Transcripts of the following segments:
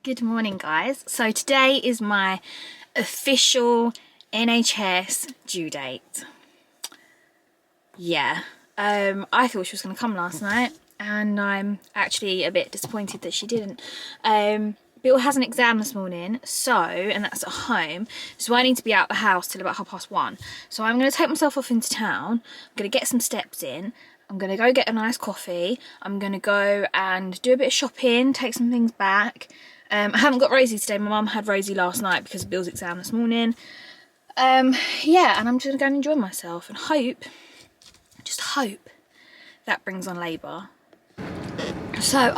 Good morning, guys. So today is my official NHS due date. Yeah, I thought she was going to come last night and I'm actually a bit disappointed that she didn't. Bill has an exam this morning, and that's at home, so I need to be out the house till about 1:30. So I'm going to take myself off into town. I'm going to get some steps in. I'm going to go get a nice coffee. I'm going to go and do a bit of shopping, take some things back. I haven't got Rosie today. My mum had Rosie last night because of Bill's exam this morning. Yeah, and I'm just going to go and enjoy myself and just hope that brings on labour. So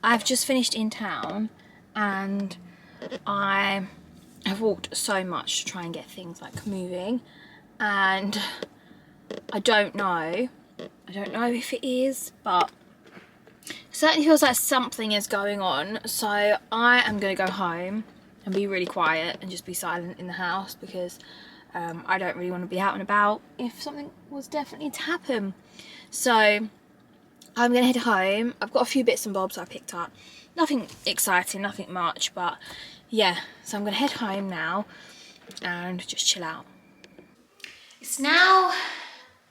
I've just finished in town and I have walked so much to try and get things like moving, and I don't know if it is, but it certainly feels like something is going on. So I am going to go home and be really quiet and just be silent in the house because I don't really want to be out and about if something was definitely to happen. So I'm going to head home. I've got a few bits and bobs I picked up. Nothing exciting, nothing much, but yeah. So I'm going to head home now and just chill out. It's now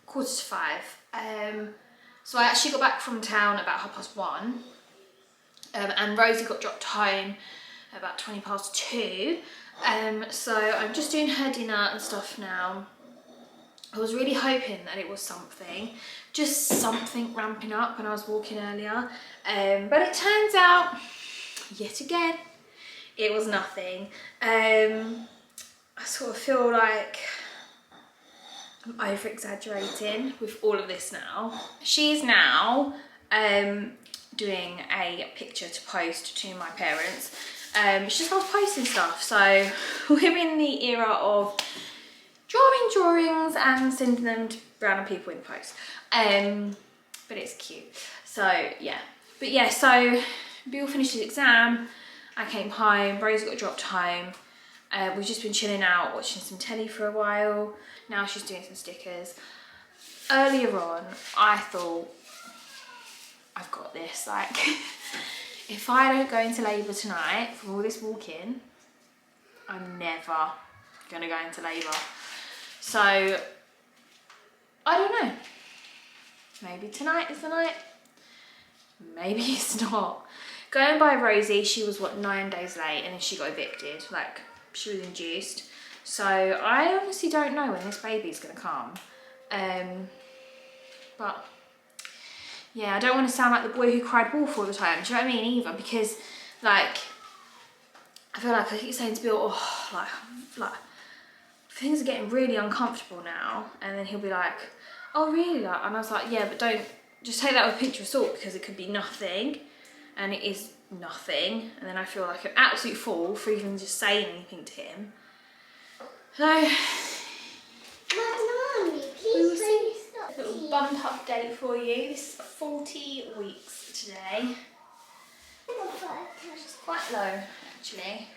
5:15. So I actually got back from town about 1:30, and Rosie got dropped home about 2:20. So I'm just doing her dinner and stuff now. I was really hoping that it was just something ramping up when I was walking earlier, but it turns out, yet again, it was nothing. I sort of feel like I'm over-exaggerating with all of this now. She's now doing a picture to post to my parents. She just loves posting stuff, so we're in the era of drawing drawings and sending them to random people in the post. But it's cute. So yeah. But yeah, so Bill finished his exam, I came home, Rosie got dropped home. We've just been chilling out, watching some telly for a while. Now she's doing some stickers. Earlier on, I thought, I've got this. Like, if I don't go into labour tonight from all this walking, I'm never gonna go into labour. So, I don't know. Maybe tonight is the night. Maybe it's not. Going by Rosie, she was, what, 9 days late, and then she got evicted. Like, she was induced. So I honestly don't know when this baby's gonna come. But yeah, I don't want to sound like the boy who cried wolf all the time. Do you know what I mean? Either, because like I feel like I keep saying to Bill, oh, like things are getting really uncomfortable now, and then he'll be like, oh really? Like, and I was like, yeah, but don't, just take that with a pinch of salt, because it could be nothing, and it is nothing, and then I feel like an absolute fool for even just saying anything to him. So, Mommy, please stop. A little bump update for you. This is 40 weeks today. Which is quite low, actually.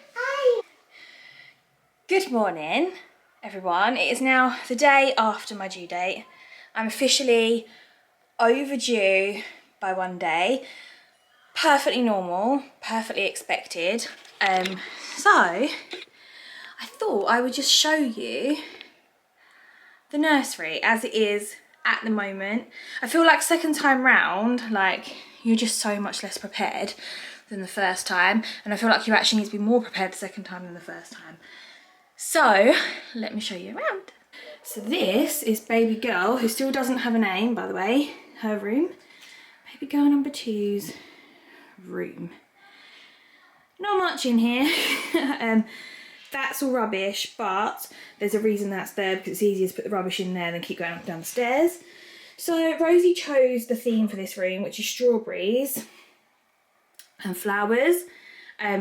Good morning, everyone. It is now the day after my due date. I'm officially overdue by 1 day. Perfectly normal, perfectly expected. So I thought I would just show you the nursery as it is at the moment. I feel like second time round, like, you're just so much less prepared than the first time, and I feel like you actually need to be more prepared the second time than the first time. So let me show you around. So this is baby girl, who still doesn't have a name, by the way, her room. Baby girl number 2's room. Not much in here. That's all rubbish, but there's a reason that's there, because it's easier to put the rubbish in there than keep going up and down the stairs. So Rosie chose the theme for this room, which is strawberries and flowers.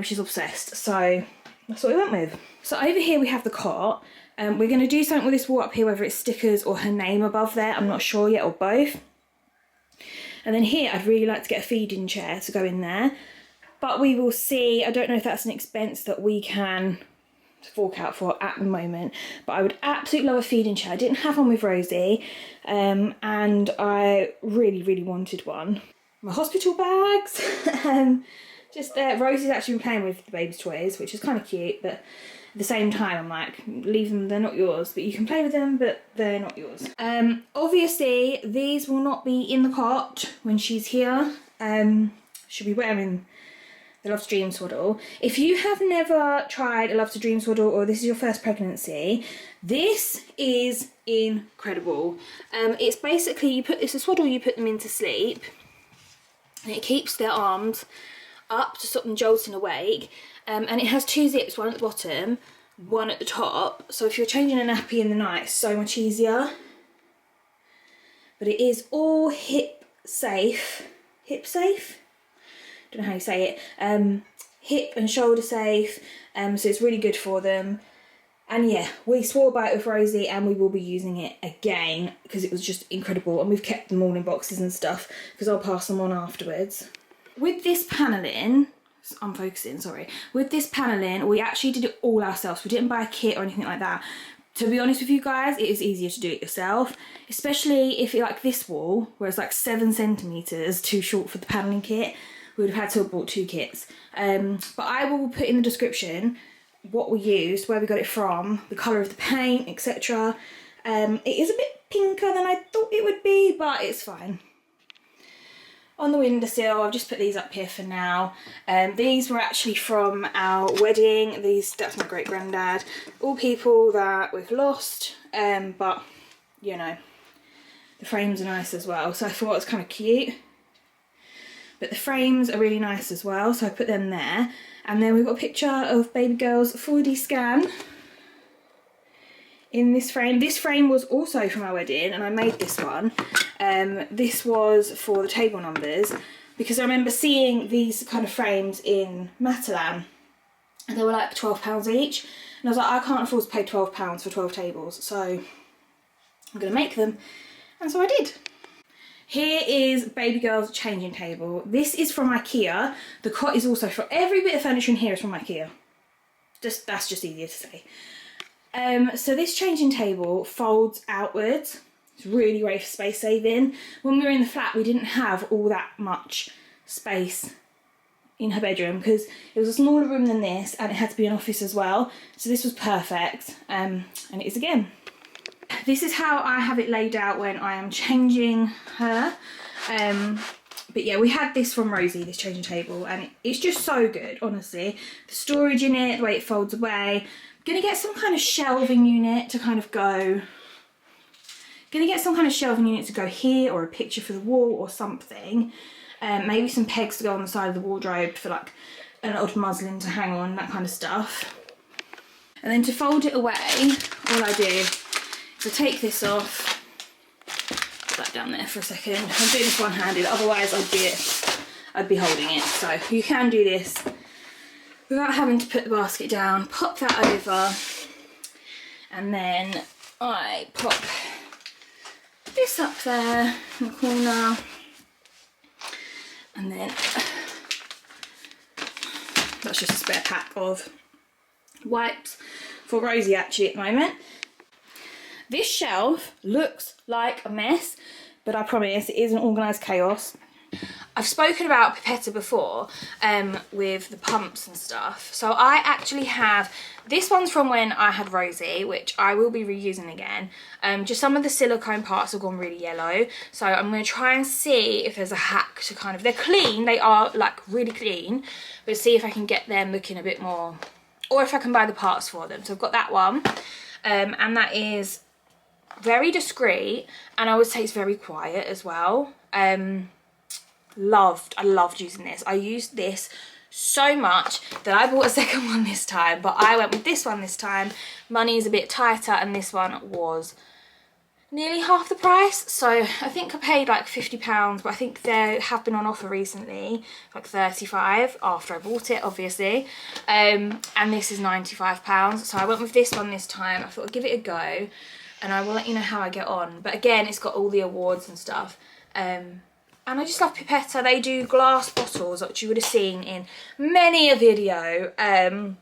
She's obsessed, so that's what we went with. So over here we have the cot. We're going to do something with this wall up here, whether it's stickers or her name above there, I'm not sure yet, or both. And then here I'd really like to get a feeding chair to go in there, but we will see. I don't know if that's an expense that we can fork out for at the moment, but I would absolutely love a feeding chair. I didn't have one with Rosie, and I really wanted one. My hospital bags, Just there. Rosie's actually been playing with the baby's toys, which is kind of cute, but at the same time I'm like, leave them, they're not yours, but you can play with them, but they're not yours. Obviously these will not be in the cot when she's here. She'll be wearing the Love to Dream Swaddle. If you have never tried a Love to Dream Swaddle, or this is your first pregnancy, this is incredible. It's basically, it's a swaddle you put them in to sleep, and it keeps their arms up to stop them jolting awake, and it has 2 zips, one at the bottom, one at the top, so if you're changing a nappy in the night, it's so much easier. But it is all hip safe, don't know how you say it, hip and shoulder safe, so it's really good for them. And yeah, we swore by it with Rosie, and we will be using it again because it was just incredible, and we've kept them all in boxes and stuff because I'll pass them on afterwards. With this panelling, I'm focusing, sorry. With this panelling, we actually did it all ourselves. We didn't buy a kit or anything like that. To be honest with you guys, it is easier to do it yourself, especially if you like this wall, where it's like 7 centimetres too short for the panelling kit. We would have had to have bought 2 kits. But I will put in the description what we used, where we got it from, the colour of the paint, etc. It is a bit pinker than I thought it would be, but it's fine. On the windowsill, I've just put these up here for now. These were actually from our wedding. That's my great granddad. All people that we've lost, but you know, the frames are nice as well. So I thought it was kind of cute. But the frames are really nice as well, so I put them there. And then we've got a picture of baby girl's 4D scan in this frame. This frame was also from our wedding, and I made this one. This was for the table numbers, because I remember seeing these kind of frames in Matalan, and they were like £12 each. And I was like, I can't afford to pay £12 for 12 tables, so I'm going to make them. And so I did. Here is baby girl's changing table. This is from Ikea. The cot is also from, every bit of furniture in here is from Ikea. That's just easier to say. So this changing table folds outwards. It's really great for space saving. When we were in the flat, we didn't have all that much space in her bedroom because it was a smaller room than this, and it had to be an office as well. So this was perfect, and it is again. This is how I have it laid out when I am changing her. But yeah, we had this from Rosie, this changing table, and it's just so good, honestly. The storage in it, the way it folds away. I'm gonna get some kind of shelving unit to kind of go. Gonna get some kind of shelving unit to go here, or a picture for the wall or something. Maybe some pegs to go on the side of the wardrobe for like an odd muslin to hang on, that kind of stuff. And then to fold it away, all I do is I take this off, put that down there for a second. I'm doing this one-handed, otherwise I'd be holding it. So you can do this without having to put the basket down. Pop that over, and then I pop this up there in the corner, and then that's just a spare pack of wipes for Rosie actually at the moment. This shelf looks like a mess, but I promise it isn't organised chaos. I've spoken about Pipetta before with the pumps and stuff. So I actually have, this one's from when I had Rosie, which I will be reusing again. Just some of the silicone parts have gone really yellow. So I'm going to try and see if there's a hack to kind of, they're clean, they are like really clean, but see if I can get them looking a bit more, or if I can buy the parts for them. So I've got that one, and that is very discreet, and I would say it's very quiet as well. I loved using this. I used this so much that I bought a second one this time, but I went with this one this time. Money is a bit tighter, and this one was nearly half the price. So I think I paid like £50, but I think they have been on offer recently, like 35 after I bought it, obviously. And this is £95. So I went with this one this time. I thought I'd give it a go, and I will let you know how I get on. But again, it's got all the awards and stuff. And I just love Pipetta. They do glass bottles, which you would have seen in many a video. They're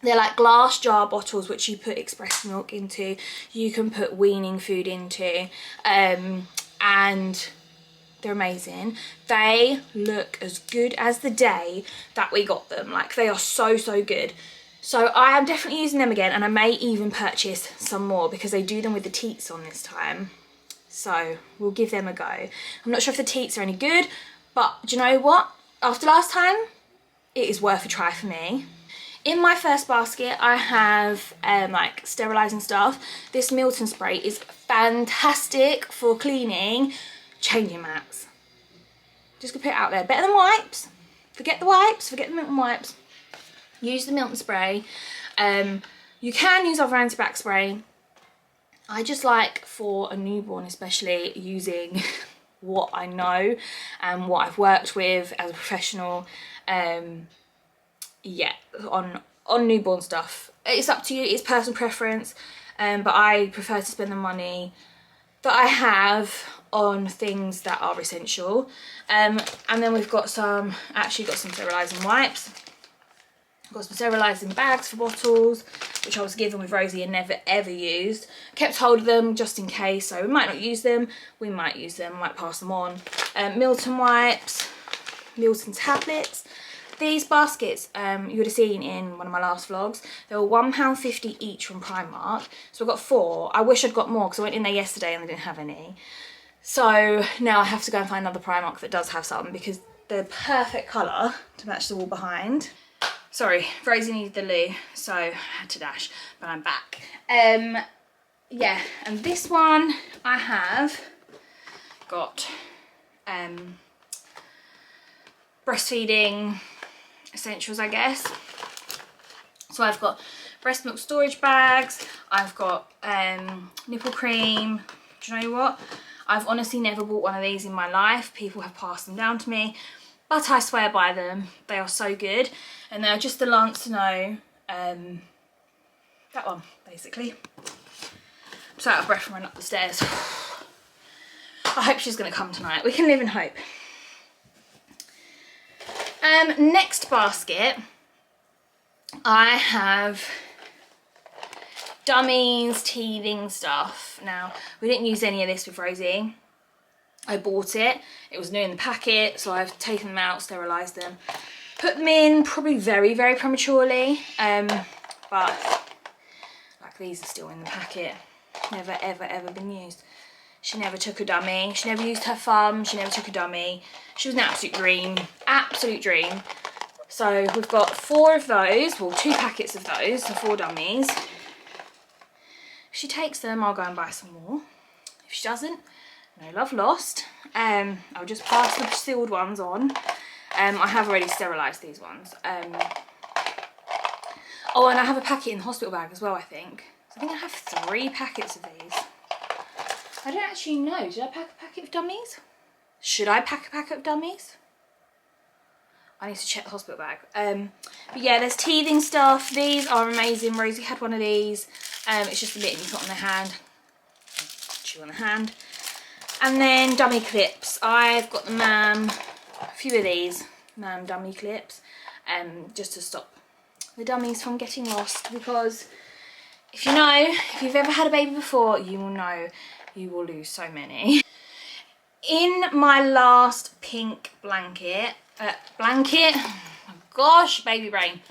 like glass jar bottles which you put express milk into. You can put weaning food into. And They're amazing. They look as good as the day that we got them. Like, they are so, so good. So I am definitely using them again, and I may even purchase some more because they do them with the teats on this time. So we'll give them a go. I'm not sure if the teats are any good, but do you know what? After last time, it is worth a try for me. In my first basket, I have like sterilising stuff. This Milton spray is fantastic for cleaning changing mats. Just gonna put it out there. Better than wipes. Forget the wipes, forget the Milton wipes. Use the Milton spray. You can use other anti-bac spray. I just like, for a newborn especially, using what I know and what I've worked with as a professional. Yeah, on newborn stuff. It's up to you, it's personal preference, but I prefer to spend the money that I have on things that are essential. And then we've got some, actually got some sterilising wipes. Got some sterilising bags for bottles, which I was given with Rosie and never ever used. Kept hold of them just in case, so we might not use them, we might use them, might pass them on. Milton wipes, Milton tablets. These baskets, you would have seen in one of my last vlogs, they were £1.50 each from Primark. So I got 4. I wish I'd got more because I went in there yesterday and they didn't have any. So now I have to go and find another Primark that does have some because they're perfect colour to match the wall behind. Sorry, Rosie needed the loo, so I had to dash, but I'm back. Yeah, and this one I have got breastfeeding essentials, I guess. So I've got breast milk storage bags, I've got nipple cream. Do you know what? I've honestly never bought one of these in my life. People have passed them down to me, but I swear by them. They are so good, and they're just the Lance to know. That one, basically. I'm so out of breath from running up the stairs. I hope she's going to come tonight. We can live in hope. Next basket, I have dummies, teething stuff. Now, we didn't use any of this with Rosie. I bought it. It was new in the packet, so I've taken them out, sterilised them. Put them in probably very, very prematurely. But like, these are still in the packet. Never, ever, ever been used. She never took a dummy. She never used her thumb. She never took a dummy. She was an absolute dream. Absolute dream. So we've got 4 of those. Well, 2 packets of those, so 4 dummies. If she takes them, I'll go and buy some more. If she doesn't, no love lost. I'll just pass the sealed ones on. I have already sterilised these ones. Oh, and I have a packet in the hospital bag as well, I think. So I think I have 3 packets of these. I don't actually know. Did I pack a packet of dummies? Should I pack a packet of dummies? I need to check the hospital bag. But yeah, there's teething stuff. These are amazing. Rosie had one of these. It's just a mitten you put on the hand. Chew on the hand. And then dummy clips. I've got the Maman, a few of these Maman dummy clips, just to stop the dummies from getting lost, because if you know, if you've ever had a baby before, you will know you will lose so many. In my last pink blanket, oh gosh, baby brain,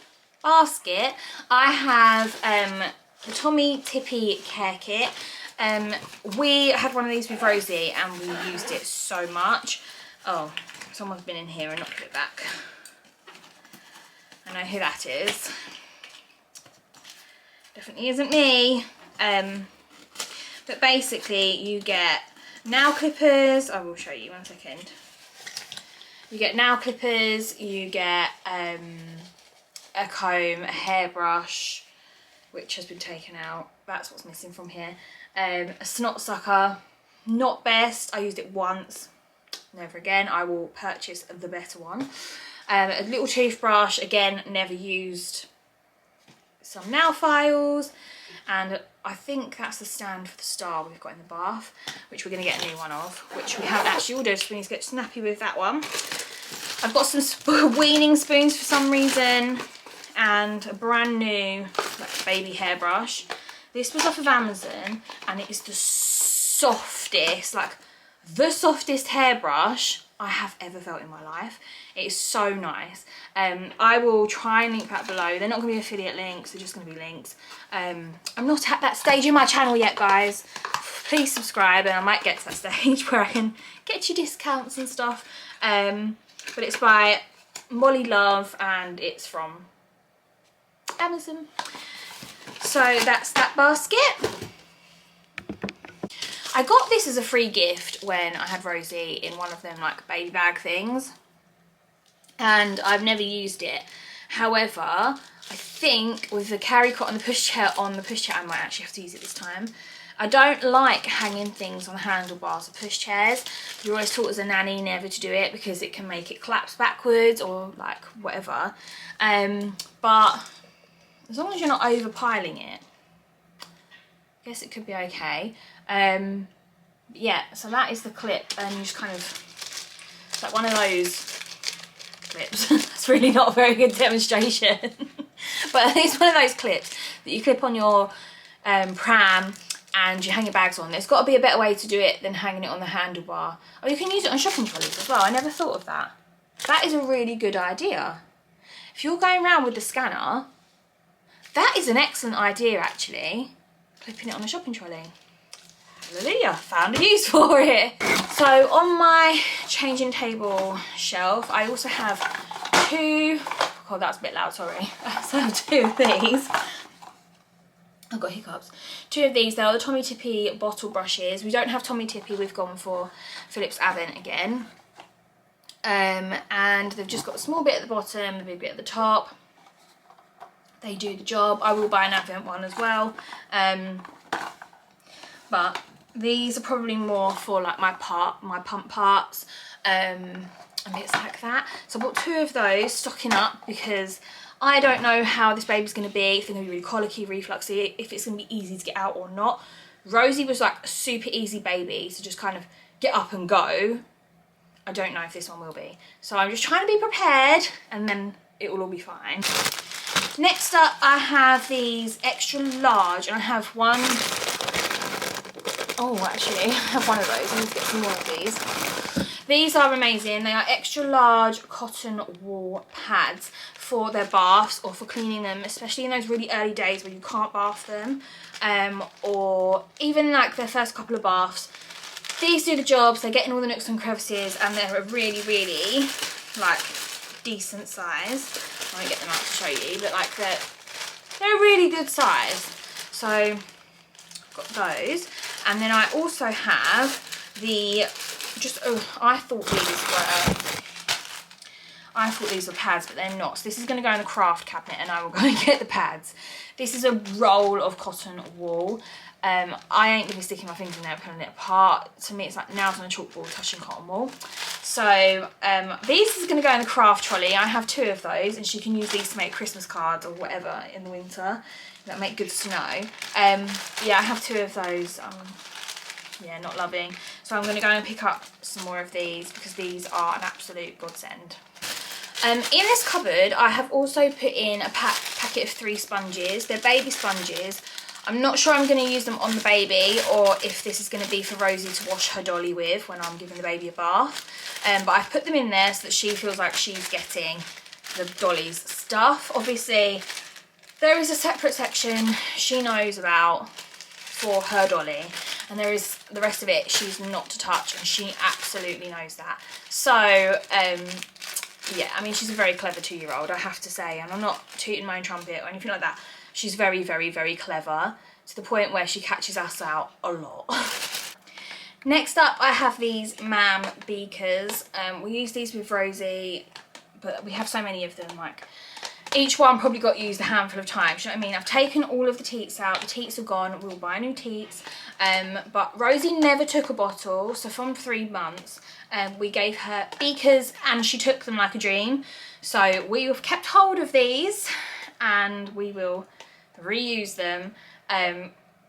basket, I have the Tommy Tippy care kit. We had one of these with Rosie and we used it so much. Oh, someone's been in here and not put it back. I know who that is. Definitely isn't me. But basically you get nail clippers. I will show you 1 second. You get nail clippers, you get a comb, a hairbrush, which has been taken out. That's what's missing from here. A snot sucker, not best. I used it once, never again. I will purchase the better one. A little toothbrush, again, never used. Some nail files, and I think that's the stand for the star we've got in the bath, which we're going to get a new one of, which we haven't actually ordered, so we need to get snappy with that one. I've got some weaning spoons for some reason, and a brand new like baby hairbrush. This was off of Amazon, and it is the softest, like the softest hairbrush I have ever felt in my life. It is so nice. I will try and link that below. They're not going to be affiliate links, they're just going to be links. I'm not at that stage in my channel yet, guys. Please subscribe and I might get to that stage where I can get you discounts and stuff. But it's by Molly Love and it's from Amazon. So that's that basket. I got this as a free gift when I had Rosie in one of them like baby bag things, and I've never used it. However, I think with the carry cot on the pushchair I might actually have to use it this time. I don't like hanging things on the handlebars of pushchairs. You're always taught as a nanny never to do it because it can make it collapse backwards or like whatever. But as long as you're not overpiling it, I guess it could be okay. Yeah, so that is the clip, and you just kind of, it's like one of those clips. That's really not a very good demonstration. But it's one of those clips that you clip on your pram and you hang your bags on. There's got to be a better way to do it than hanging it on the handlebar. Oh, you can use it on shopping trolleys as well. I never thought of that. That is a really good idea. If you're going around with the scanner, that is an excellent idea actually. Clipping it on a shopping trolley. Hallelujah, found a use for it. So on my changing table shelf, I also have two, oh that's a bit loud, sorry. So I have two of these. I've got hiccups. Two of these, they are the Tommy Tippy bottle brushes. We don't have Tommy Tippy, we've gone for Philips Avent again. And they've just got a small bit at the bottom, a big bit at the top. They do the job. I will buy an Avent one as well. But these are probably more for like my pump parts and bits like that. So I bought two of those, stocking up, because I don't know how this baby's going to be, if they're going to be really colicky, refluxy, if it's going to be easy to get out or not. Rosie was like a super easy baby to just kind of get up and go. I don't know if this one will be. So I'm just trying to be prepared and then it will all be fine. Next up I have these extra large, and I have one, oh actually I have one of those, I need to get some more of these. These are amazing. They are extra large cotton wool pads for their baths or for cleaning them, especially in those really early days where you can't bath them, or even like their first couple of baths. These do the jobs. They get in all the nooks and crevices, and they're a really, really like decent size. I won't get them out to show you, but like they're a really good size. So I've got those, and then I also have the I thought these were pads, but they're not. So this is going to go in the craft cabinet, and I will go and get the pads. This is a roll of cotton wool. I ain't going to be sticking my fingers in there pulling it apart. To me, it's like nails on a chalkboard touching cotton wool. So this is going to go in the craft trolley. I have two of those, and she can use these to make Christmas cards or whatever in the winter that make good snow. Yeah, I have two of those. Yeah, not loving. So I'm going to go and pick up some more of these because these are an absolute godsend. In this cupboard, I have also put in a packet of 3 sponges. They're baby sponges. I'm not sure I'm going to use them on the baby or if this is going to be for Rosie to wash her dolly with when I'm giving the baby a bath. But I've put them in there so that she feels like she's getting the dolly's stuff. Obviously, there is a separate section she knows about for her dolly, and there is the rest of it she's not to touch, and she absolutely knows that. So yeah, I mean, she's a very clever 2-year-old, I have to say, and I'm not tooting my own trumpet or anything like that. She's very, very, very clever, to the point where she catches us out a lot. Next up, I have these Maman beakers. We use these with Rosie, but we have so many of them, like each one probably got used a handful of times, you know what I mean? I've taken all of the teats out, the teats are gone, we'll buy new teats. But Rosie never took a bottle, so from 3 months, we gave her beakers and she took them like a dream. So we have kept hold of these and we will reuse them.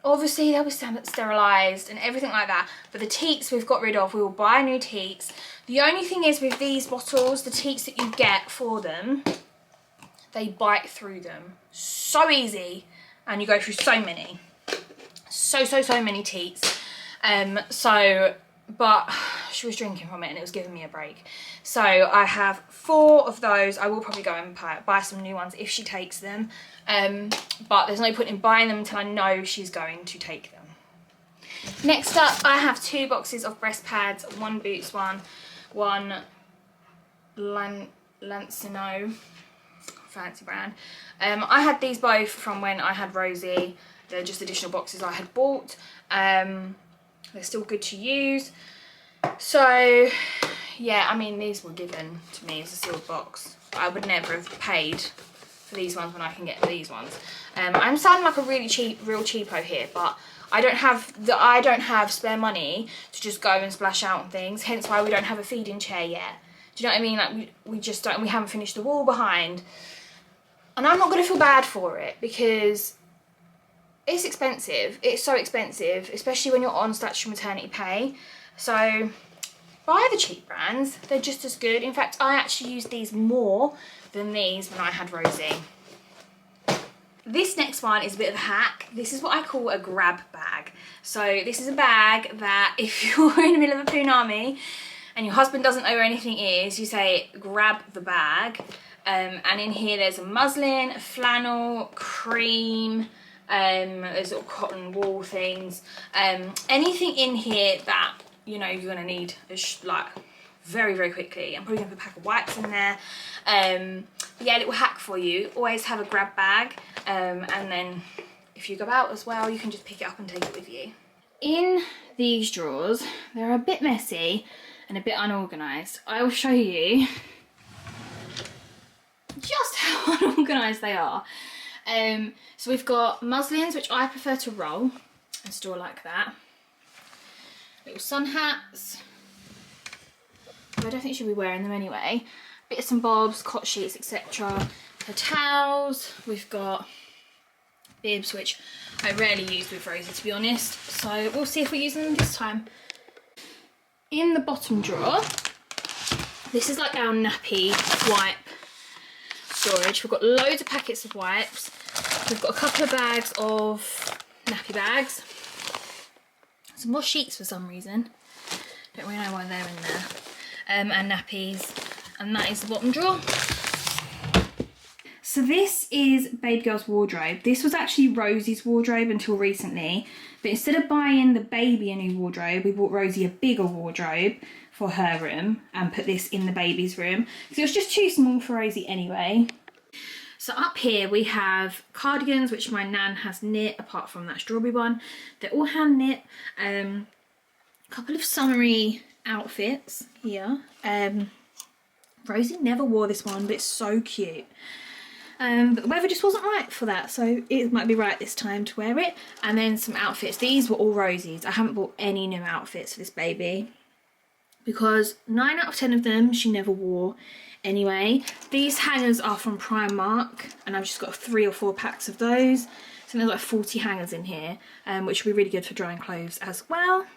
Obviously they'll be sterilised and everything like that, but the teats we've got rid of. We will buy new teats. The only thing is with these bottles, the teats that you get for them, they bite through them so easy, and you go through so many. So many teats. But she was drinking from it and it was giving me a break. So I have 4 of those. I will probably go and buy some new ones if she takes them. But there's no point in buying them until I know she's going to take them. Next up, I have 2 boxes of breast pads, one Boots one Lancino, fancy brand. I had these both from when I had Rosie. They're just additional boxes I had bought. They're still good to use. So yeah, I mean, these were given to me as a sealed box. I would never have paid for these ones when I can get these ones. I'm sounding like a really real cheapo here, but I don't have spare money to just go and splash out on things. Hence why we don't have a feeding chair yet. Do you know what I mean? Like we just don't. We haven't finished the wall behind, and I'm not gonna feel bad for it because it's expensive. It's so expensive, especially when you're on statutory maternity pay. So buy the cheap brands. They're just as good. In fact, I actually used these more than these when I had Rosie. This next one is a bit of a hack. This is what I call a grab bag. So this is a bag that if you're in the middle of a punami and your husband doesn't know where anything is, you say grab the bag. And in here there's a muslin, flannel, cream, there's little cotton wool things. Anything in here that you know you're gonna need like very, very quickly. I'm probably gonna put a pack of wipes in there. But yeah, a little hack for you. Always have a grab bag. And then if you go out as well, you can just pick it up and take it with you. In these drawers, they're a bit messy and a bit unorganised. I will show you just how unorganised they are. So we've got muslins, which I prefer to roll and store like that. Little sun hats. I don't think you should be wearing them anyway. Bits and bobs, cot sheets, etc. For towels, we've got bibs, which I rarely use with Rosie, to be honest. So we'll see if we use them this time. In the bottom drawer, this is like our nappy wipe storage. We've got loads of packets of wipes. We've got a couple of bags of nappy bags. Some more sheets for some reason. Don't really know why they're in there. And nappies. And that is the bottom drawer. So this is Baby Girl's wardrobe. This was actually Rosie's wardrobe until recently. But instead of buying the baby a new wardrobe, we bought Rosie a bigger wardrobe for her room and put this in the baby's room. Because it was just too small for Rosie anyway. So up here we have cardigans, which my nan has knit, apart from that strawberry one. They're all hand knit. A couple of summery outfits here. Rosie never wore this one, but it's so cute. But the weather just wasn't right for that, so it might be right this time to wear it. And then some outfits. These were all Rosie's. I haven't bought any new outfits for this baby because 9 out of 10 of them she never wore anyway. These hangers are from Primark, and I've just got 3 or 4 packs of those. So there's like 40 hangers in here, which will be really good for drying clothes as well.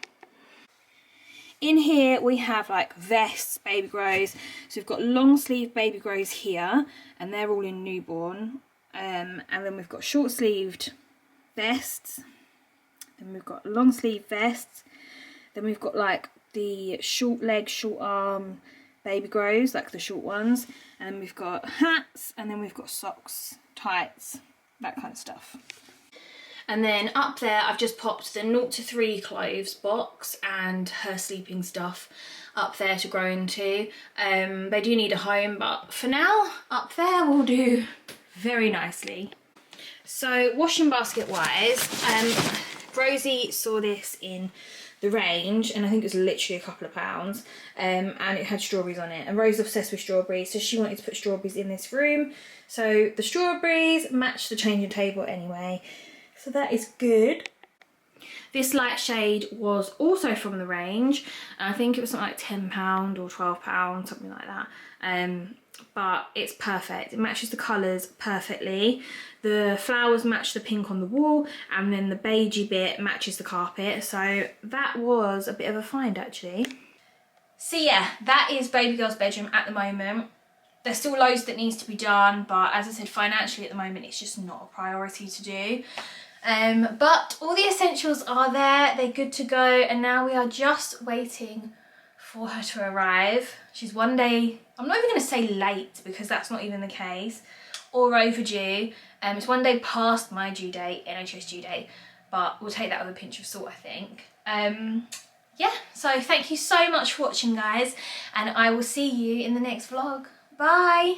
In here we have like vests, baby grows. So we've got long sleeve baby grows here, and they're all in newborn. And then we've got short sleeved vests. Then we've got long sleeve vests. Then we've got like the short leg, short arm baby grows, like the short ones. And then we've got hats, and then we've got socks, tights, that kind of stuff. And then up there I've just popped the 0 to 3 clothes box and her sleeping stuff up there to grow into. They do need a home, but for now up there will do very nicely. So washing basket wise, Rosie saw this in the range, and I think it was literally a couple of pounds, and it had strawberries on it, and Rosie's obsessed with strawberries, so she wanted to put strawberries in this room. So the strawberries match the changing table anyway. So that is good. This light shade was also from the range, and I think it was something like £10 or £12, something like that. But it's perfect. It matches the colours perfectly. The flowers match the pink on the wall, and then the beigey bit matches the carpet. So that was a bit of a find actually. So yeah, that is baby girl's bedroom at the moment. There's still loads that needs to be done, but as I said, financially at the moment it's just not a priority to do. But all the essentials are there, they're good to go, and now we are just waiting for her to arrive. She's one day, I'm not even going to say late because that's not even the case, or overdue. It's one day past my due date, NHS due date, but we'll take that with a pinch of salt, I think. Yeah, so thank you so much for watching, guys, and I will see you in the next vlog. Bye!